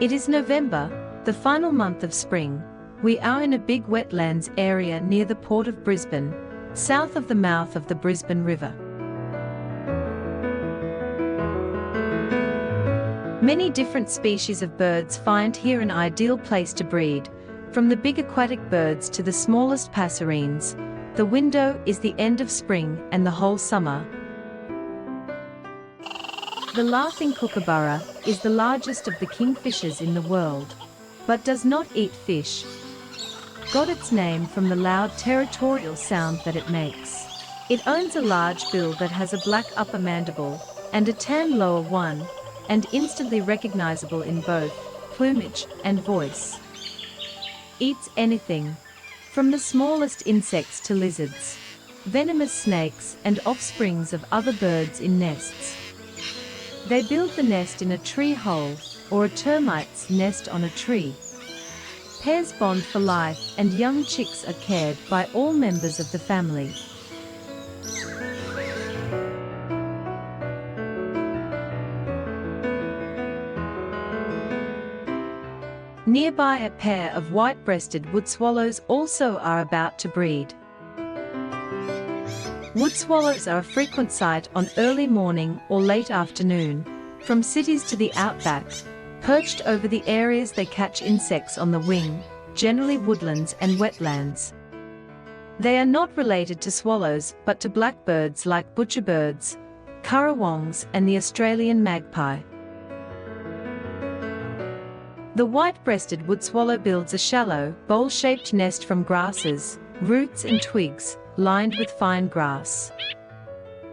It is November, the final month of spring. We are in a big wetlands area near the port of Brisbane, south of the mouth of the Brisbane River. Many different species of birds find here an ideal place to breed, from the big aquatic birds to the smallest passerines. The window is the end of spring and the whole summer. The laughing kookaburra is the largest of the kingfishers in the world, but does not eat fish. Got its name from the loud territorial sound that it makes. It owns a large bill that has a black upper mandible and a tan lower one, and instantly recognizable in both plumage and voice. Eats anything, from the smallest insects to lizards, venomous snakes and offsprings of other birds in nests. They build the nest in a tree hole, or a termite's nest on a tree. Pairs bond for life and young chicks are cared by all members of the family. Nearby, a pair of white-breasted wood swallows also are about to breed. Wood swallows are a frequent sight on early morning or late afternoon, from cities to the outback, perched over the areas they catch insects on the wing, generally woodlands and wetlands. They are not related to swallows but to blackbirds like butcherbirds, currawongs and the Australian magpie. The white-breasted wood swallow builds a shallow, bowl-shaped nest from grasses, roots and twigs, lined with fine grass.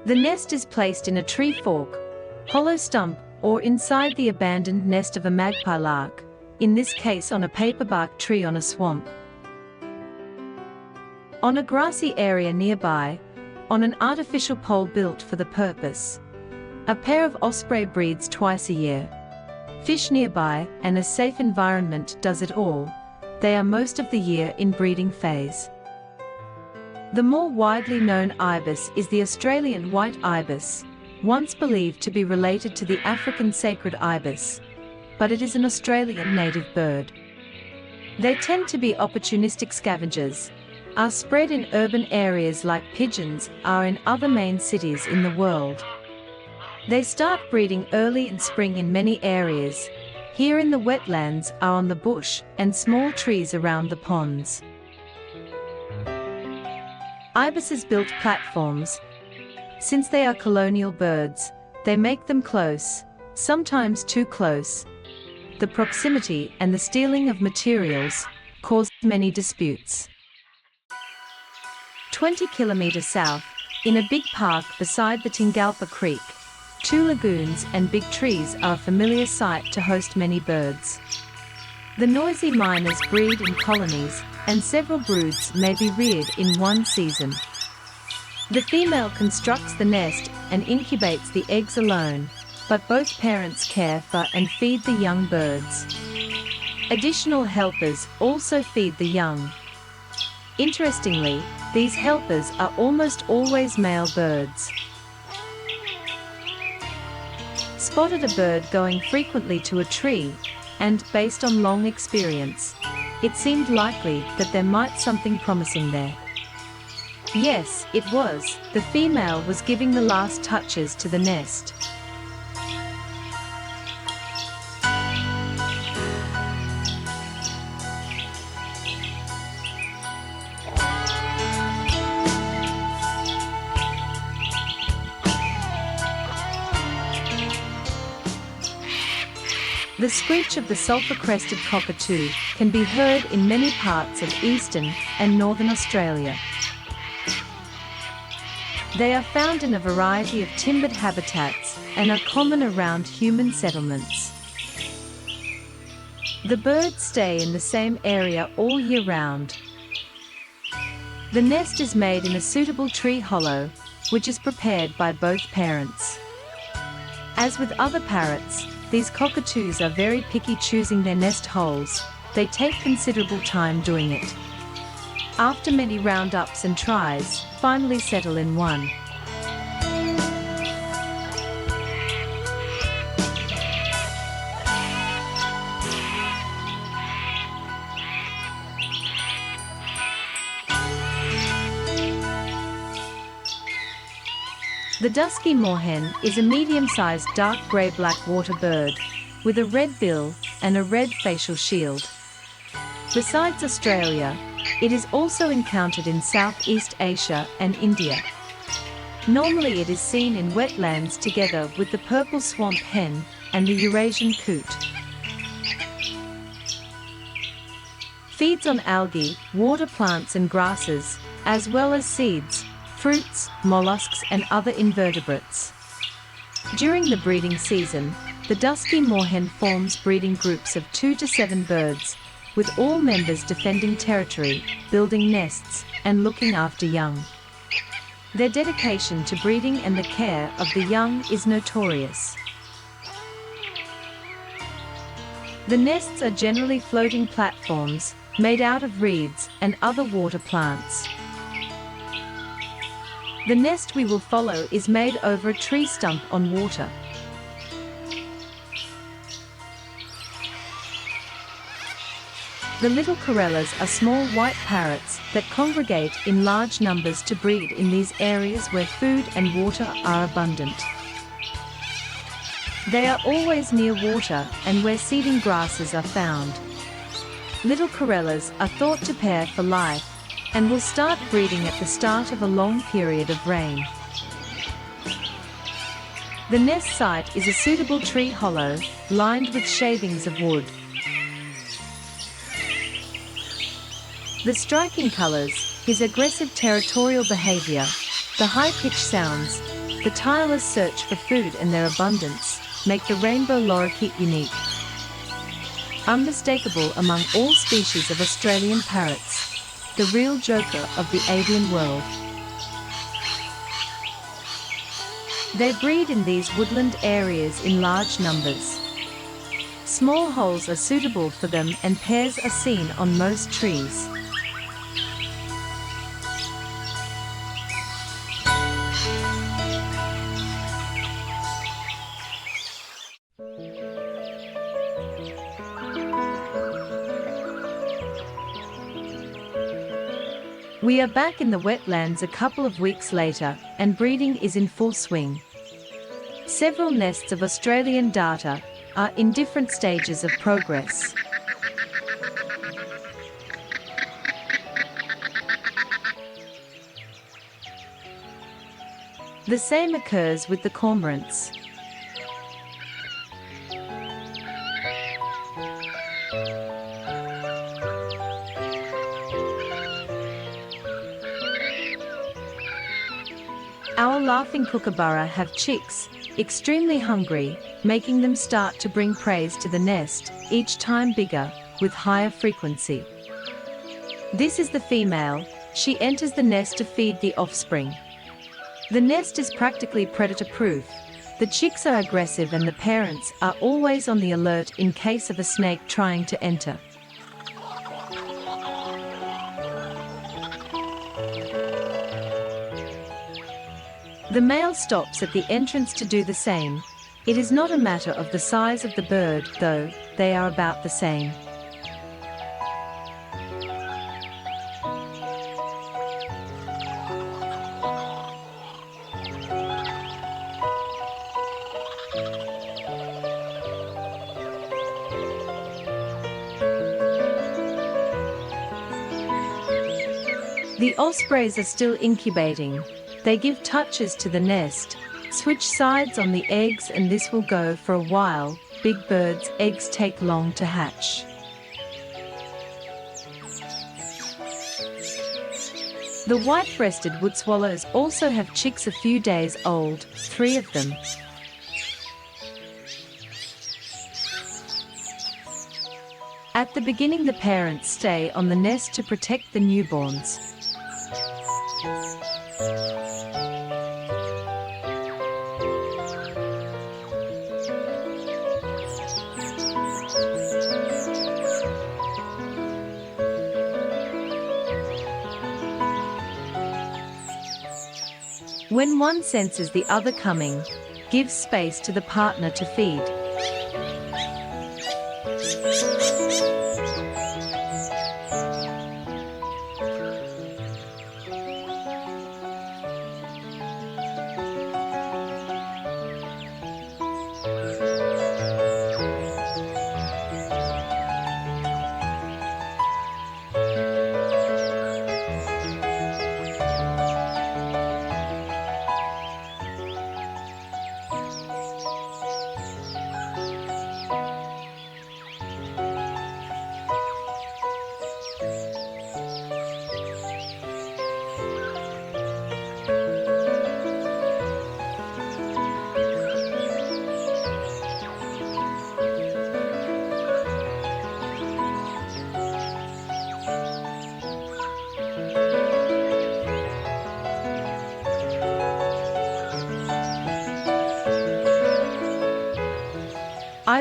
The nest is placed in a tree fork, hollow stump, or inside the abandoned nest of a magpie lark, in this case on a paperbark tree on a swamp. On a grassy area nearby, on an artificial pole built for the purpose. A pair of osprey breeds twice a year. Fish nearby, and a safe environment does it all. They are most of the year in breeding phase. The more widely known ibis is the Australian white ibis, once believed to be related to the African sacred ibis, but it is an Australian native bird. They tend to be opportunistic scavengers, are spread in urban areas like pigeons are in other main cities in the world. They start breeding early in spring in many areas. Here in the wetlands are on the bush and small trees around the ponds. Ibises built platforms. Since they are colonial birds, they make them close, sometimes too close. The proximity and the stealing of materials cause many disputes. 20 kilometers south, in a big park beside the Tingalpa Creek, 2 lagoons and big trees are a familiar sight to host many birds. The noisy miners breed in colonies, and several broods may be reared in one season. The female constructs the nest and incubates the eggs alone, but both parents care for and feed the young birds. Additional helpers also feed the young. Interestingly, these helpers are almost always male birds. Spotted a bird going frequently to a tree, and, based on long experience, it seemed likely that there might something promising there. Yes, it was. The female was giving the last touches to the nest. The screech of the sulphur-crested cockatoo can be heard in many parts of eastern and northern Australia. They are found in a variety of timbered habitats and are common around human settlements. The birds stay in the same area all year round. The nest is made in a suitable tree hollow, which is prepared by both parents. As with other parrots, these cockatoos are very picky choosing their nest holes. They take considerable time doing it. After many roundups and tries, finally settle in one. The dusky moorhen is a medium-sized dark grey-black water bird, with a red bill and a red facial shield. Besides Australia, it is also encountered in Southeast Asia and India. Normally it is seen in wetlands together with the purple swamp hen and the Eurasian coot. Feeds on algae, water plants and grasses, as well as seeds, fruits, mollusks and other invertebrates. During the breeding season, the dusky moorhen forms breeding groups of 2 to 7 birds, with all members defending territory, building nests, and looking after young. Their dedication to breeding and the care of the young is notorious. The nests are generally floating platforms, made out of reeds and other water plants. The nest we will follow is made over a tree stump on water. The little corellas are small white parrots that congregate in large numbers to breed in these areas where food and water are abundant. They are always near water and where seeding grasses are found. Little corellas are thought to pair for life and will start breeding at the start of a long period of rain. The nest site is a suitable tree hollow, lined with shavings of wood. The striking colors, his aggressive territorial behavior, the high-pitched sounds, the tireless search for food and their abundance, make the rainbow lorikeet unique. Unmistakable among all species of Australian parrots, the real joker of the avian world. They breed in these woodland areas in large numbers. Small holes are suitable for them and pairs are seen on most trees. We are back in the wetlands a couple of weeks later, and breeding is in full swing. Several nests of Australian darter are in different stages of progress. The same occurs with the cormorants. Our laughing kookaburra have chicks, extremely hungry, making them start to bring praise to the nest, each time bigger, with higher frequency. This is the female. She enters the nest to feed the offspring. The nest is practically predator-proof. The chicks are aggressive and the parents are always on the alert in case of a snake trying to enter. The male stops at the entrance to do the same. It is not a matter of the size of the bird, though, they are about the same. The ospreys are still incubating. They give touches to the nest, switch sides on the eggs, and this will go for a while. Big birds' eggs take long to hatch. The white-breasted wood swallows also have chicks a few days old, 3 of them. At the beginning, the parents stay on the nest to protect the newborns. When one senses the other coming, gives space to the partner to feed.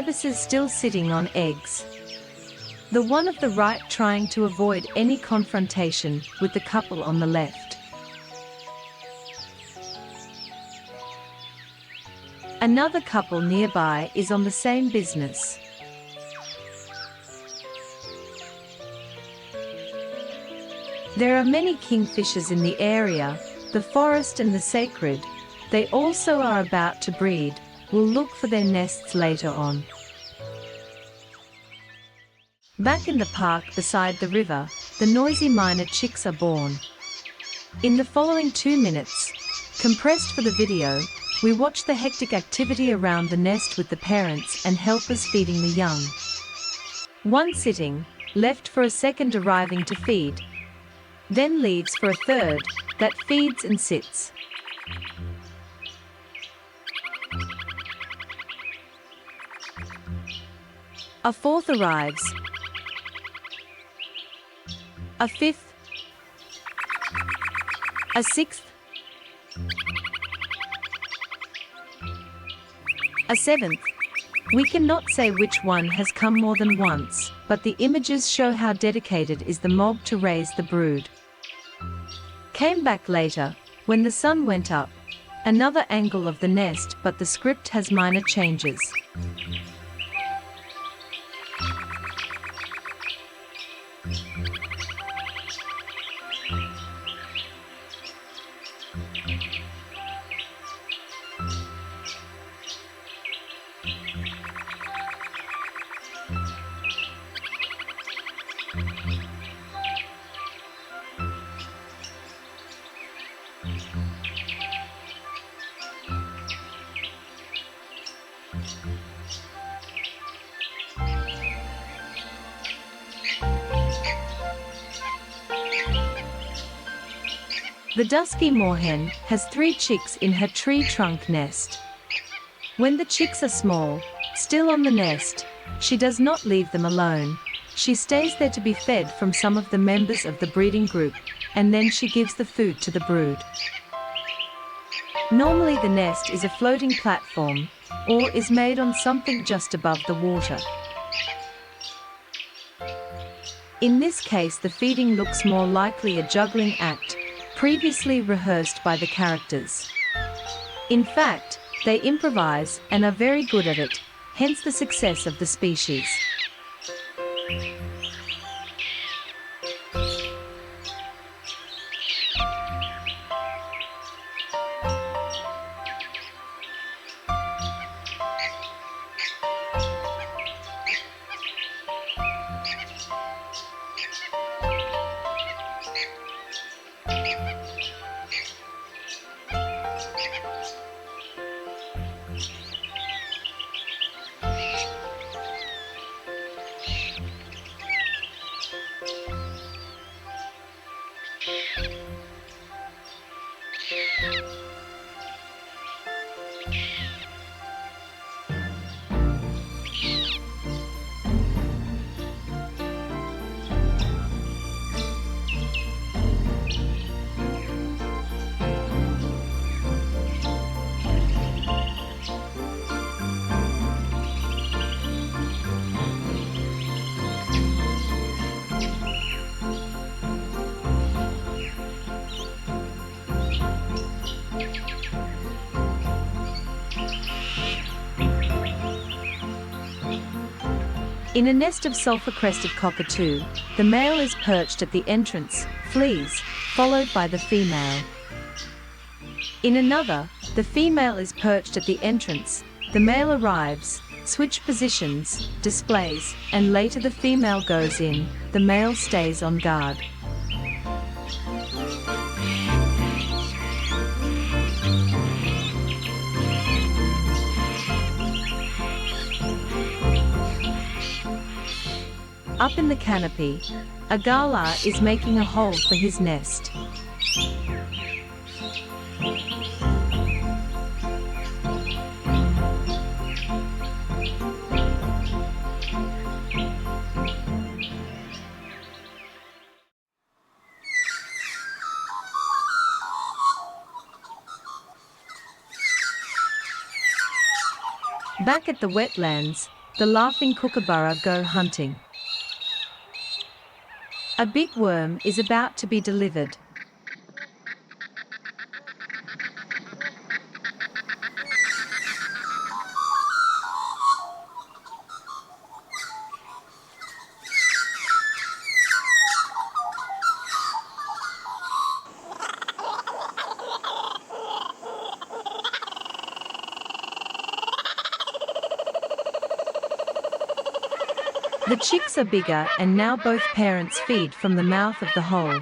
ibises still sitting on eggs. The one of the right trying to avoid any confrontation with the couple on the left. Another couple nearby is on the same business. There are many kingfishers in the area, the forest and the sacred. They also are about to breed, will look for their nests later on. Back in the park beside the river, the noisy myna chicks are born. In the following 2 minutes, compressed for the video, we watch the hectic activity around the nest with the parents and helpers feeding the young. One sitting, left for a second arriving to feed, then leaves for a third, that feeds and sits. A fourth arrives. A fifth. A sixth. A seventh. We cannot say which one has come more than once, but the images show how dedicated is the mob to raise the brood. Came back later, when the sun went up. Another angle of the nest, but the script has minor changes. The dusky moorhen has 3 chicks in her tree trunk nest. When the chicks are small, still on the nest, she does not leave them alone. She stays there to be fed from some of the members of the breeding group, and then she gives the food to the brood. Normally the nest is a floating platform, or is made on something just above the water. In this case, the feeding looks more likely a juggling act, previously rehearsed by the characters. In fact, they improvise and are very good at it, hence the success of the species. In a nest of sulphur-crested cockatoo, the male is perched at the entrance, flees, followed by the female. In another, the female is perched at the entrance, the male arrives, switch positions, displays, and later the female goes in, the male stays on guard. Up in the canopy, a gala is making a hole for his nest. Back at the wetlands, the laughing kookaburra go hunting. A big worm is about to be delivered. The chicks are bigger and now both parents feed from the mouth of the hole.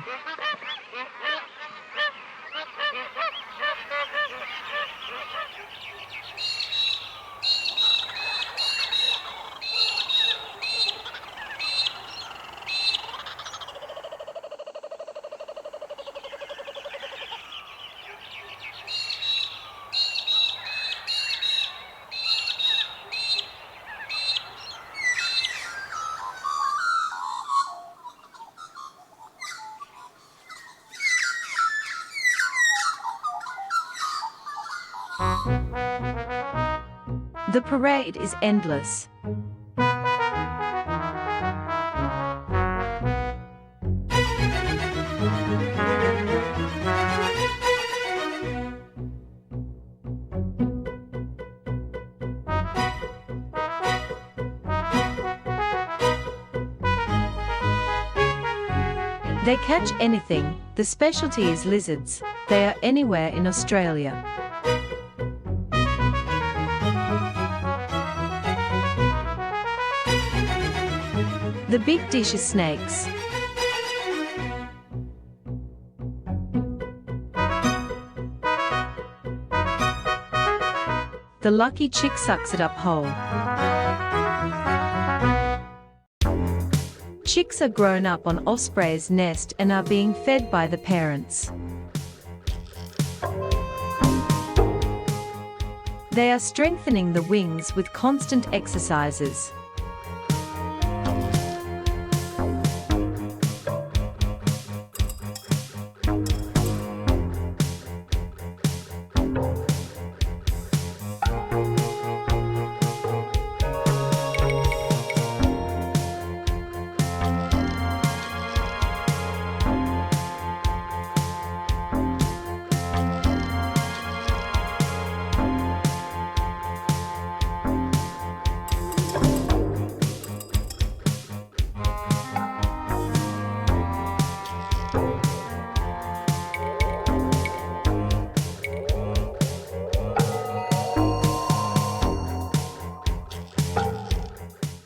The parade is endless. They catch anything. The specialty is lizards. They are anywhere in Australia. The big dish is snakes. The lucky chick sucks it up whole. Chicks are grown up on osprey's nest and are being fed by the parents. They are strengthening the wings with constant exercises.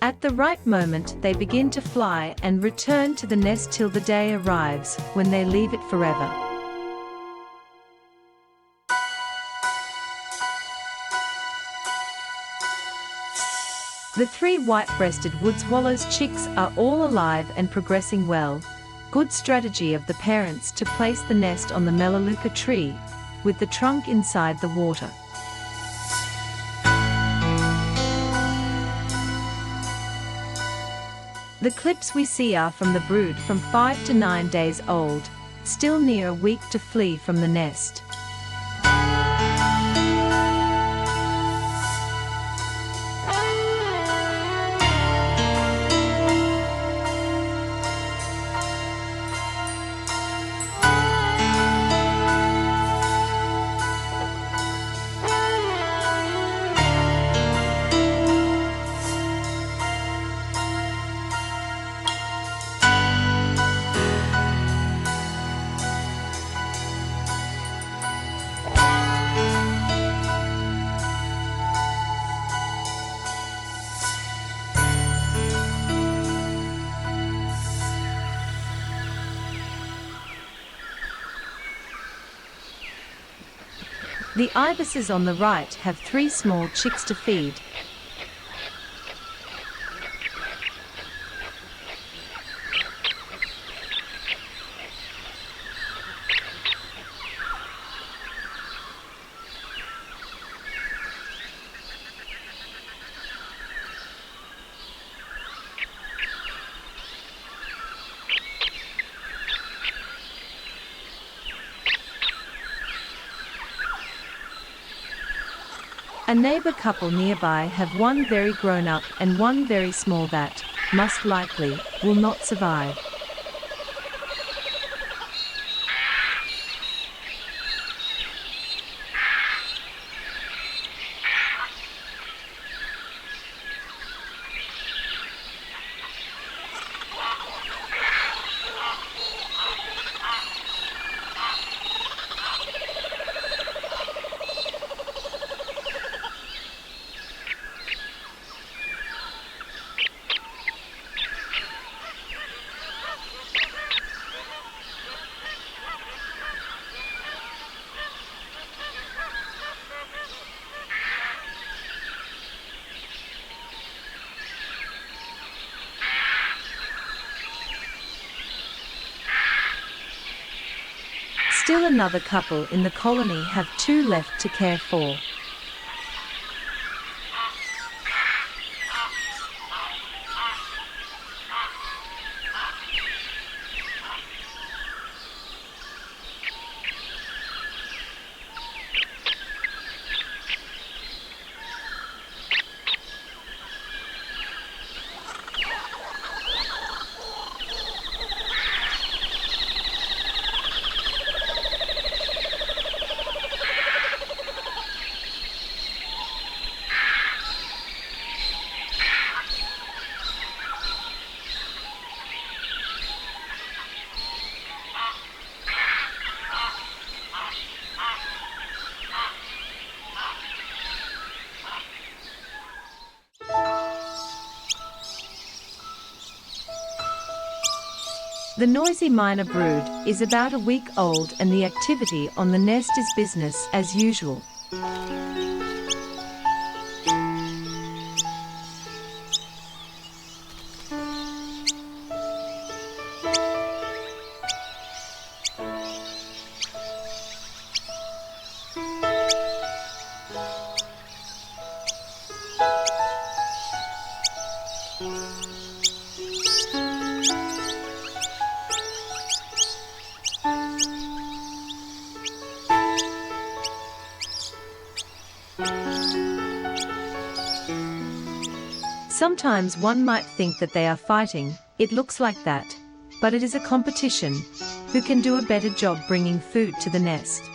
At the right moment, they begin to fly and return to the nest till the day arrives, when they leave it forever. The 3 white-breasted wood swallows chicks are all alive and progressing well. Good strategy of the parents to place the nest on the melaleuca tree, with the trunk inside the water. The clips we see are from the brood from 5 to 9 days old, still near a week to flee from the nest. The ibises on the right have 3 small chicks to feed. A neighbor couple nearby have one very grown up and one very small that, most likely, will not survive. Still another couple in the colony have two left to care for. The noisy myna brood is about a week old and the activity on the nest is business as usual. Sometimes one might think that they are fighting, it looks like that. But it is a competition. Who can do a better job bringing food to the nest?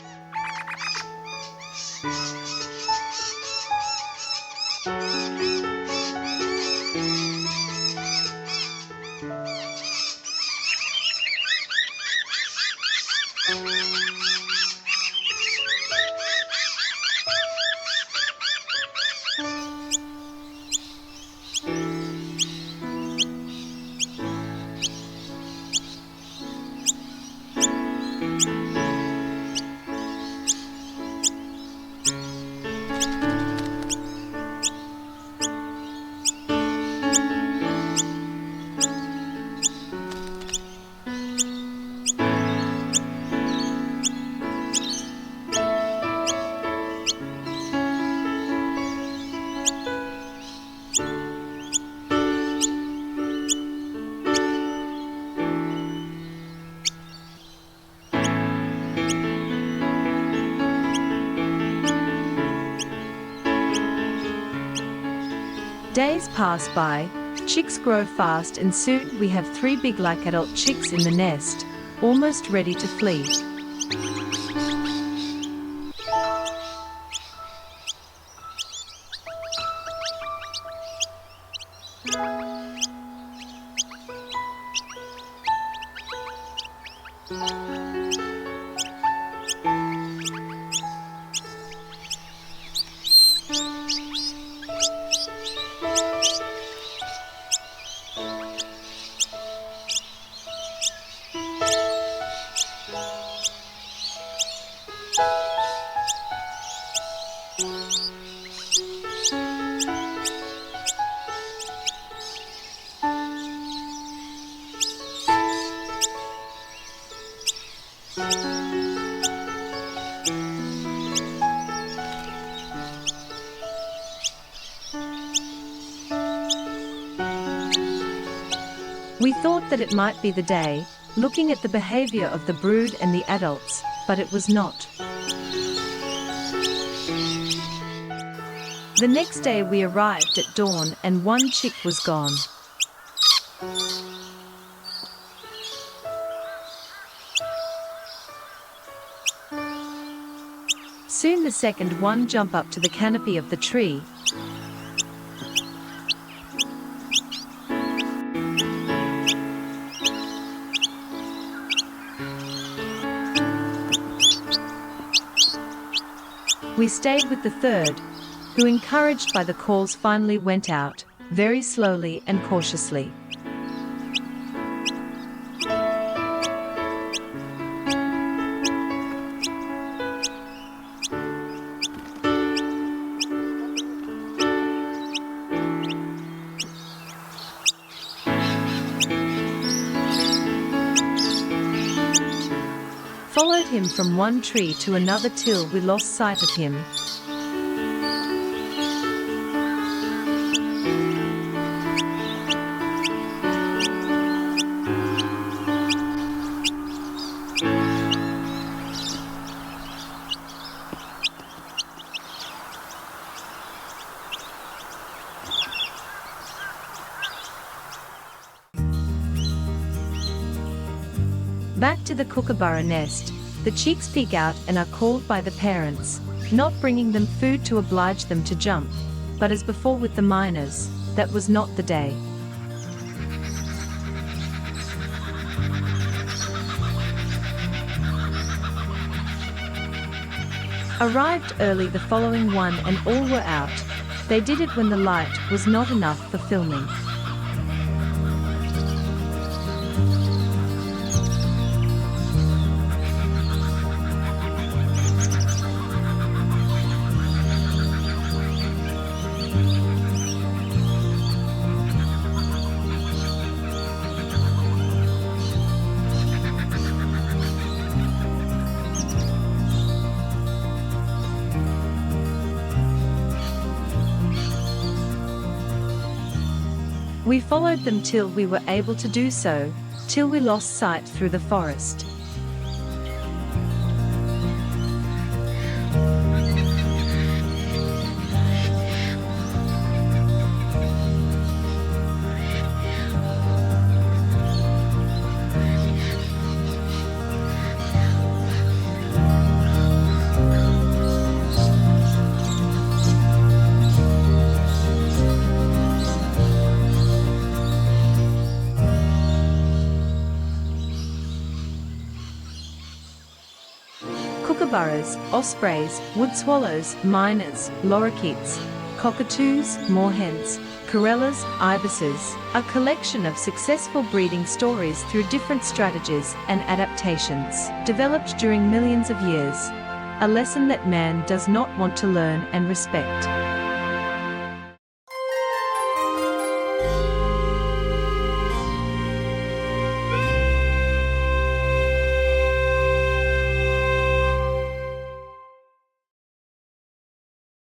Days pass by, chicks grow fast and soon we have 3 big like adult chicks in the nest, almost ready to flee. We thought that it might be the day, looking at the behavior of the brood and the adults, but it was not. The next day we arrived at dawn and one chick was gone. Soon the second one jumped up to the canopy of the tree. We stayed with the third, who, encouraged by the calls, finally went out, very slowly and cautiously. Followed him from one tree to another till we lost sight of him. Back to the kookaburra nest, the chicks peek out and are called by the parents, not bringing them food to oblige them to jump, but as before with the miners, that was not the day. Arrived early the following one and all were out. They did it when the light was not enough for filming. We followed them till we were able to do so, till we lost sight through the forest. Kookaburras, ospreys, wood swallows, miners, lorikeets, cockatoos, moorhens, corellas, ibises, a collection of successful breeding stories through different strategies and adaptations, developed during millions of years. A lesson that man does not want to learn and respect.